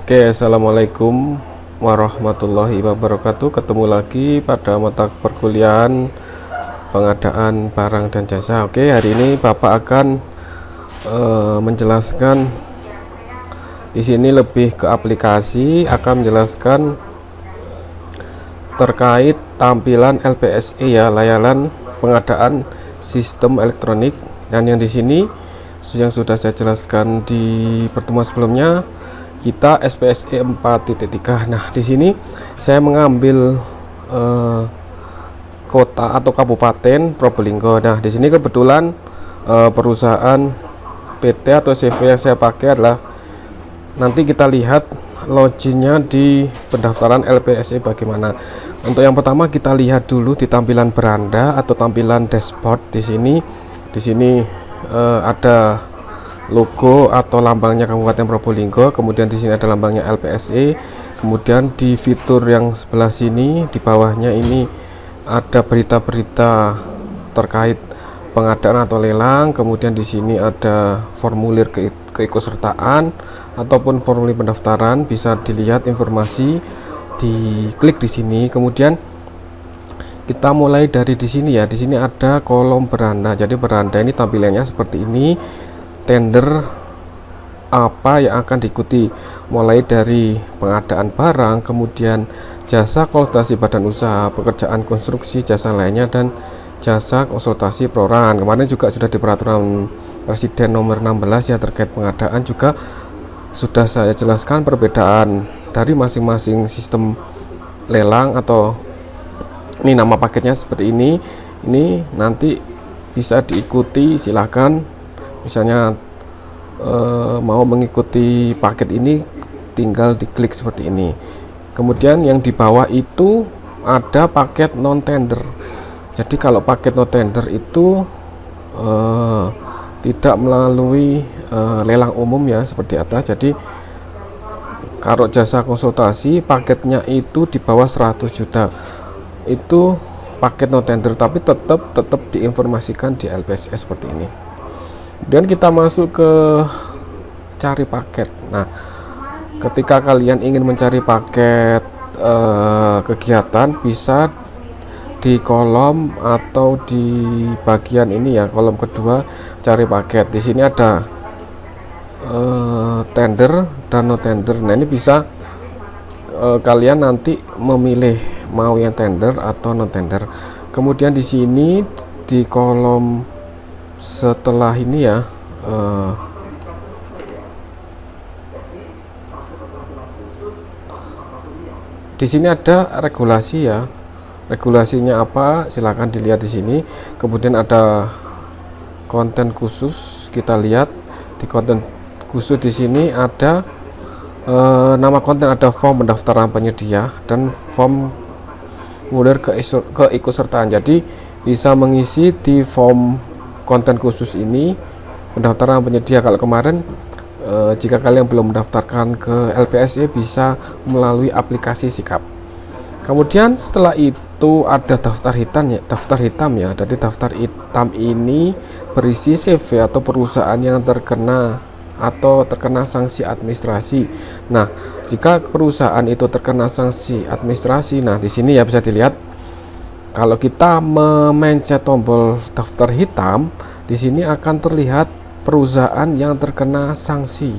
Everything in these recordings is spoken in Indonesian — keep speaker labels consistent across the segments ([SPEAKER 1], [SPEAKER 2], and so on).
[SPEAKER 1] Oke, assalamualaikum warahmatullahi wabarakatuh. Ketemu lagi pada mata perkuliahan pengadaan barang dan jasa. Oke, hari ini Bapak akan menjelaskan di sini lebih ke aplikasi, akan menjelaskan terkait tampilan LPSE ya, layanan pengadaan sistem elektronik. Dan yang di sini yang sudah saya jelaskan di pertemuan sebelumnya, kita SPSE 4.3. Nah, di sini saya mengambil kota atau kabupaten Probolinggo. Nah, di sini kebetulan perusahaan PT atau CV yang saya pakai adalah, nanti kita lihat loginnya di pendaftaran LPSE bagaimana. Untuk yang pertama kita lihat dulu di tampilan beranda atau tampilan dashboard. Di sini ada logo atau lambangnya Kabupaten Probolinggo, kemudian di sini ada lambangnya LPSE, kemudian di fitur yang sebelah sini di bawahnya ini ada berita-berita terkait pengadaan atau lelang, kemudian di sini ada formulir keikutsertaan ataupun formulir pendaftaran, bisa dilihat informasi, diklik di sini. Kemudian kita mulai dari di sini ya. Di sini ada kolom beranda. Jadi beranda ini tampilannya seperti ini. Tender apa yang akan diikuti, mulai dari pengadaan barang, kemudian jasa konsultasi badan usaha, pekerjaan konstruksi, jasa lainnya, dan jasa konsultasi perorangan. Kemarin juga sudah di peraturan Presiden nomor 16 ya terkait pengadaan, juga sudah saya jelaskan perbedaan dari masing-masing sistem lelang, atau ini nama paketnya seperti ini. Ini nanti bisa diikuti, silakan. Misalnya mau mengikuti paket ini, tinggal diklik seperti ini. Kemudian yang di bawah itu ada paket non tender. Jadi kalau paket non tender itu tidak melalui lelang umum ya, seperti atas. Jadi kalau jasa konsultasi paketnya itu di bawah 100 juta, itu paket non tender, tapi tetap diinformasikan di LPSE seperti ini. Dan kita masuk ke cari paket. Nah, ketika kalian ingin mencari paket kegiatan, bisa di kolom atau di bagian ini ya, kolom kedua cari paket. Di sini ada tender dan no tender. Nah, ini bisa kalian nanti memilih mau yang tender atau non tender. Kemudian di sini di kolom setelah ini ya, di sini ada regulasi ya. Regulasinya apa? Silahkan dilihat di sini. Kemudian ada konten khusus. Kita lihat di konten khusus di sini ada nama konten, ada form pendaftaran penyedia dan form formulir keikutsertaan. Jadi bisa mengisi di form konten khusus ini pendaftaran penyedia. Kalau kemarin jika kalian belum mendaftarkan ke LPSE, bisa melalui aplikasi Sikap. Kemudian setelah itu ada daftar hitam ya. Jadi daftar hitam ini berisi CV atau perusahaan yang terkena sanksi administrasi. Nah, jika perusahaan itu terkena sanksi administrasi, nah di sini ya bisa dilihat, kalau kita memencet tombol daftar hitam, di sini akan terlihat perusahaan yang terkena sanksi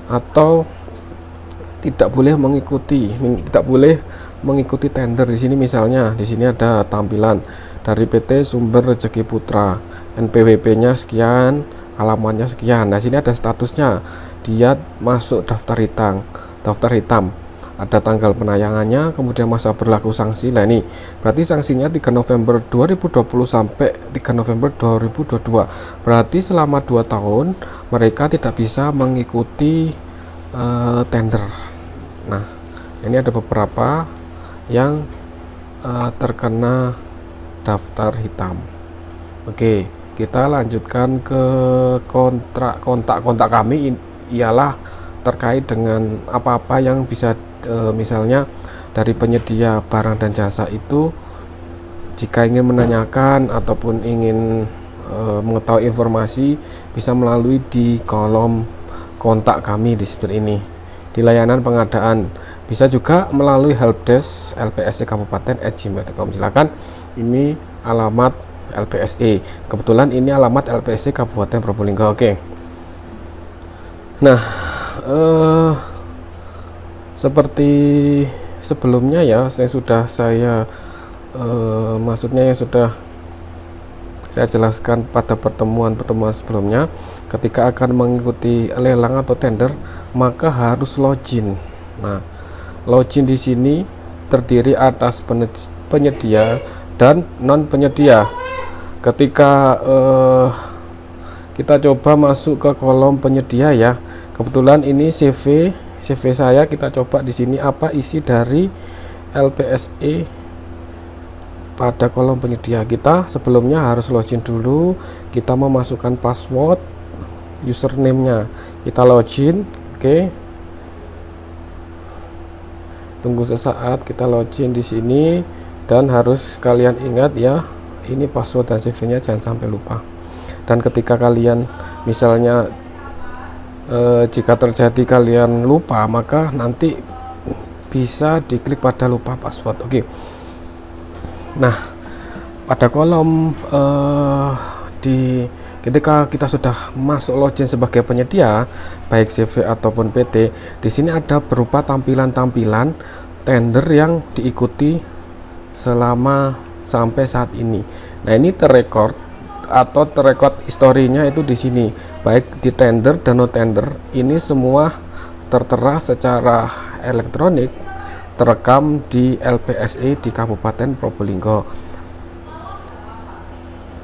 [SPEAKER 1] atau tidak boleh mengikuti tender. Di sini misalnya di sini ada tampilan dari PT Sumber Rezeki Putra, NPWP-nya sekian, alamatnya sekian. Nah, sini ada statusnya, dia masuk daftar hitam. Ada tanggal penayangannya, kemudian masa berlaku sanksi. Nah, ini berarti sanksinya 3 November 2020 sampai 3 November 2022. Berarti selama 2 tahun mereka tidak bisa mengikuti tender. Nah, ini ada beberapa yang terkena daftar hitam. Oke, kita lanjutkan ke kontak kami. Ialah terkait dengan apa-apa yang bisa misalnya dari penyedia barang dan jasa itu, jika ingin menanyakan ataupun ingin mengetahui informasi, bisa melalui di kolom kontak kami di situ ini. di layanan pengadaan. Bisa juga melalui helpdesk lpsc-kabupaten@gmail.com. Silakan, ini alamat LPSE. Kebetulan ini alamat LPSE Kabupaten Probolinggo. Oke. Nah, seperti sebelumnya ya, maksudnya yang sudah saya jelaskan pada pertemuan-pertemuan sebelumnya, ketika akan mengikuti lelang atau tender, maka harus login. Nah, login di sini terdiri atas penyedia dan non penyedia. Ketika kita coba masuk ke kolom penyedia ya, kebetulan ini CV saya, kita coba di sini apa isi dari LPSE pada kolom penyedia. Kita sebelumnya harus login dulu, kita memasukkan password, username-nya, kita login. Oke. Tunggu sesaat, kita login di sini, dan harus kalian ingat ya, ini password dan CV-nya jangan sampai lupa. Dan ketika kalian misalnya jika terjadi kalian lupa, maka nanti bisa diklik pada lupa password. Oke. Nah, pada kolom ketika kita sudah masuk login sebagai penyedia baik CV ataupun PT, di sini ada berupa tampilan-tampilan tender yang diikuti selama sampai saat ini. Nah, ini terrecord historinya itu di sini, baik di tender dan no tender. Ini semua tertera secara elektronik, terekam di LPSE di Kabupaten Probolinggo.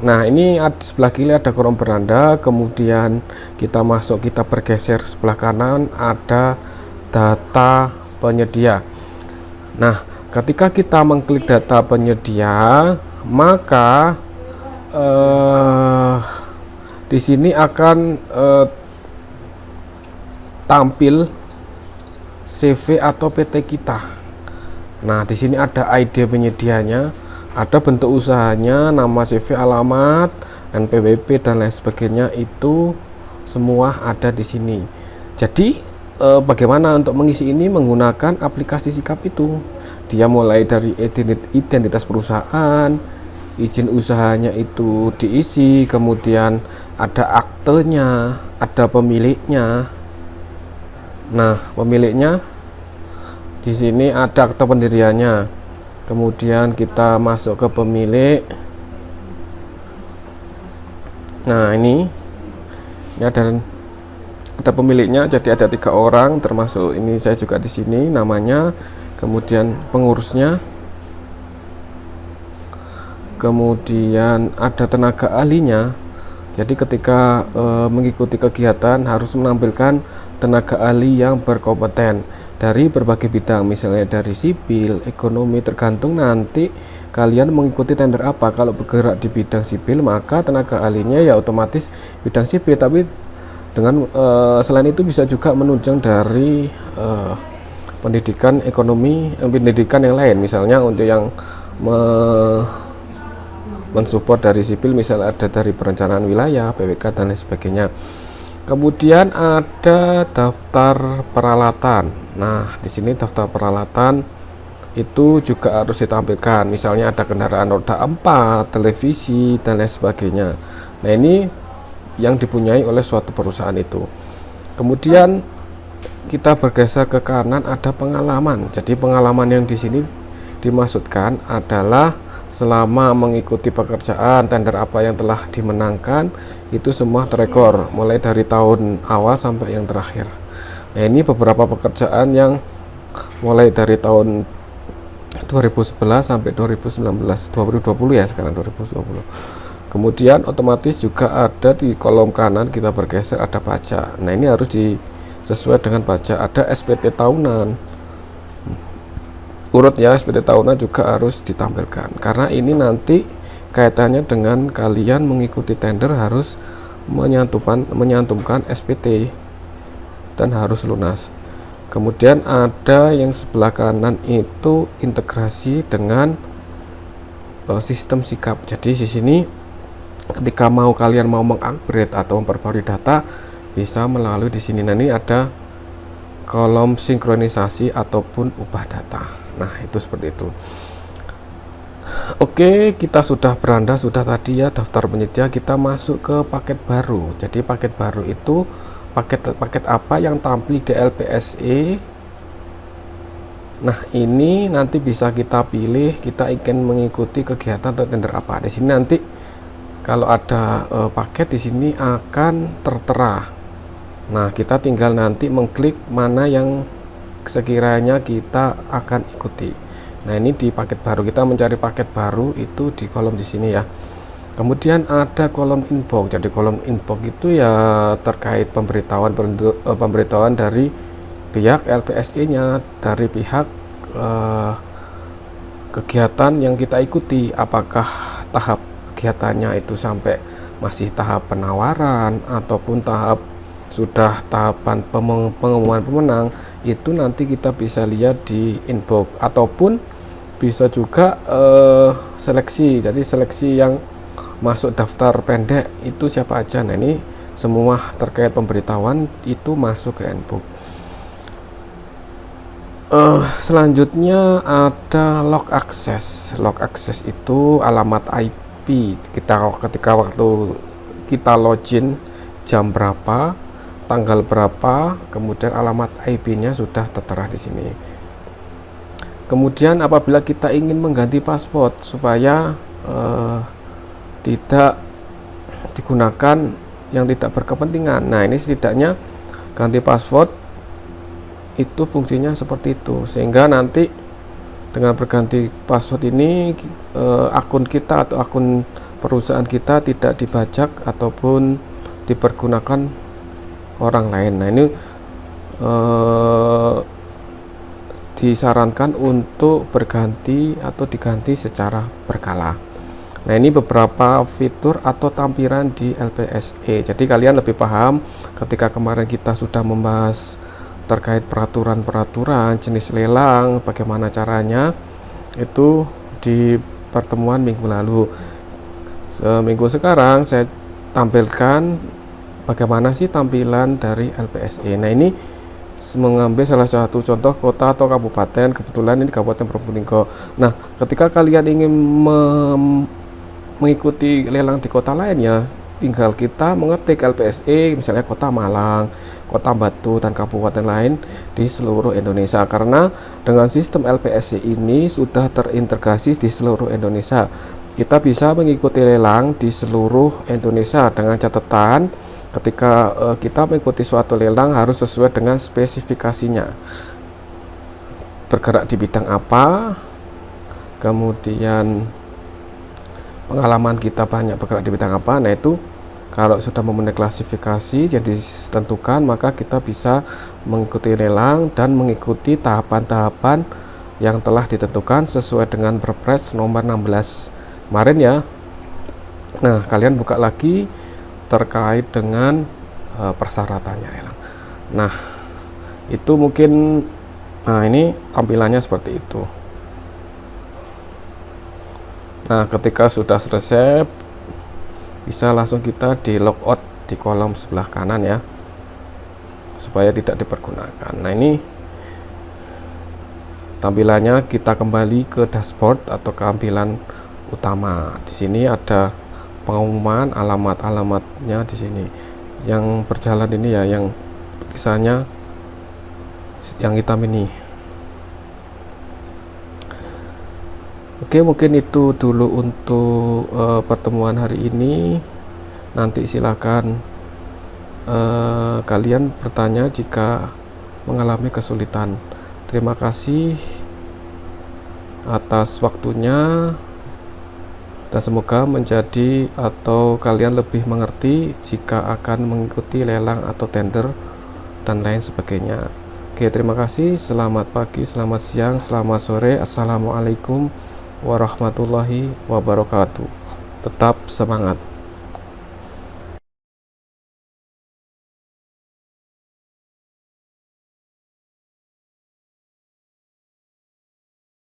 [SPEAKER 1] Nah, ini sebelah kiri ada kolom beranda, kemudian kita bergeser sebelah kanan ada data penyedia. Nah, ketika kita mengklik data penyedia, maka di sini akan tampil CV atau PT kita. Nah, di sini ada ID penyedianya, ada bentuk usahanya, nama CV, alamat, NPWP dan lain sebagainya, itu semua ada di sini. Jadi bagaimana untuk mengisi ini? Menggunakan aplikasi Sikap itu. Dia mulai dari identitas perusahaan, izin usahanya itu diisi, kemudian ada aktenya, ada pemiliknya. Nah, pemiliknya di sini ada akte pendiriannya. Kemudian kita masuk ke pemilik. Nah, ini ada pemiliknya, jadi ada 3 orang, termasuk ini saya juga di sini namanya, kemudian pengurusnya, kemudian ada tenaga ahlinya. Jadi ketika mengikuti kegiatan harus menampilkan tenaga ahli yang berkompeten dari berbagai bidang, misalnya dari sipil, ekonomi, tergantung nanti kalian mengikuti tender apa. Kalau bergerak di bidang sipil, maka tenaga ahlinya ya otomatis bidang sipil, tapi dengan selain itu bisa juga menunjang dari pendidikan ekonomi, pendidikan yang lain, misalnya untuk yang mensupport dari sipil, misalnya ada dari perencanaan wilayah, PWK dan lain sebagainya. Kemudian ada daftar peralatan. Nah, di sini daftar peralatan itu juga harus ditampilkan, misalnya ada kendaraan roda 4, televisi dan lain sebagainya. Nah, ini yang dipunyai oleh suatu perusahaan itu. Kemudian kita bergeser ke kanan, ada pengalaman. Jadi pengalaman yang di sini dimaksudkan adalah selama mengikuti pekerjaan tender apa yang telah dimenangkan, itu semua terekor mulai dari tahun awal sampai yang terakhir. Nah, ini beberapa pekerjaan yang mulai dari tahun 2011 sampai 2020 ya, sekarang 2020. Kemudian otomatis juga ada di kolom kanan, kita bergeser ada pajak. Nah, ini harus sesuai dengan pajak. Ada SPT tahunan, urut ya, SPT tahunan juga harus ditampilkan, karena ini nanti kaitannya dengan kalian mengikuti tender harus menyantumkan SPT dan harus lunas. Kemudian ada yang sebelah kanan itu integrasi dengan sistem Sikap. Jadi di sini ketika kalian mau mengupgrade atau memperbarui data, bisa melalui di sini. Nah, ini ada kolom sinkronisasi ataupun ubah data. Nah, itu seperti itu. Oke, kita sudah beranda sudah tadi ya daftar penyedia, kita masuk ke paket baru. Jadi paket baru itu paket apa yang tampil di LPSE. Nah, ini nanti bisa kita pilih kita ingin mengikuti kegiatan atau tender apa. Di sini nanti kalau ada paket di sini akan tertera. Nah, kita tinggal nanti mengklik mana yang sekiranya kita akan ikuti. Nah, ini di paket baru, kita mencari paket baru itu di kolom di sini ya. Kemudian ada kolom inbox. Jadi kolom inbox itu ya terkait pemberitahuan dari pihak LPSE-nya, dari pihak kegiatan yang kita ikuti, apakah tahap kegiatannya itu sampai masih tahap penawaran ataupun sudah tahapan pengumuman pemenang. Itu nanti kita bisa lihat di inbox, ataupun bisa juga seleksi. Jadi seleksi yang masuk daftar pendek itu siapa aja. Nah, ini semua terkait pemberitahuan itu masuk ke inbox. Selanjutnya ada log access. Log access itu alamat IP ketika waktu kita login, jam berapa, tanggal berapa, kemudian alamat IP-nya sudah tertera di sini. Kemudian apabila kita ingin mengganti password supaya tidak digunakan yang tidak berkepentingan. Nah, ini setidaknya ganti password itu fungsinya seperti itu, sehingga nanti dengan berganti password ini akun kita atau akun perusahaan kita tidak dibajak ataupun dipergunakan orang lain. Nah, ini disarankan untuk berganti atau diganti secara berkala. Nah, ini beberapa fitur atau tampilan di LPSE. Jadi kalian lebih paham ketika kemarin kita sudah membahas terkait peraturan-peraturan jenis lelang, bagaimana caranya, itu di pertemuan minggu lalu. Seminggu sekarang saya tampilkan bagaimana sih tampilan dari LPSE. Nah, ini mengambil salah satu contoh kota atau kabupaten, kebetulan ini Kabupaten Probolinggo. Nah, ketika kalian ingin mengikuti lelang di kota lain, ya tinggal kita mengetik LPSE, misalnya kota Malang, kota Batu, dan kabupaten lain di seluruh Indonesia. Karena dengan sistem LPSE ini sudah terintegrasi di seluruh Indonesia, kita bisa mengikuti lelang di seluruh Indonesia. Dengan catatan ketika kita mengikuti suatu lelang harus sesuai dengan spesifikasinya, bergerak di bidang apa, kemudian pengalaman kita banyak bergerak di bidang apa. Nah, itu kalau sudah memenuhi klasifikasi yang ditentukan, maka kita bisa mengikuti lelang dan mengikuti tahapan-tahapan yang telah ditentukan sesuai dengan Perpres nomor 16 kemarin ya. Nah, kalian buka lagi terkait dengan persyaratannya lelang. Nah, itu mungkin, nah ini tampilannya seperti itu. Nah, ketika sudah selesai bisa langsung kita di logout di kolom sebelah kanan ya, supaya tidak dipergunakan. Nah, ini tampilannya. Kita kembali ke dashboard atau tampilan utama. Di sini ada pengumuman, alamat-alamatnya di sini. Yang berjalan ini ya, yang tulisannya yang hitam ini. Oke, mungkin itu dulu untuk pertemuan hari ini. Nanti silakan kalian bertanya jika mengalami kesulitan. Terima kasih atas waktunya, dan semoga menjadi atau kalian lebih mengerti jika akan mengikuti lelang atau tender dan lain sebagainya. Oke, terima kasih. Selamat pagi, selamat siang, selamat sore. Assalamualaikum warahmatullahi wabarakatuh. Tetap semangat.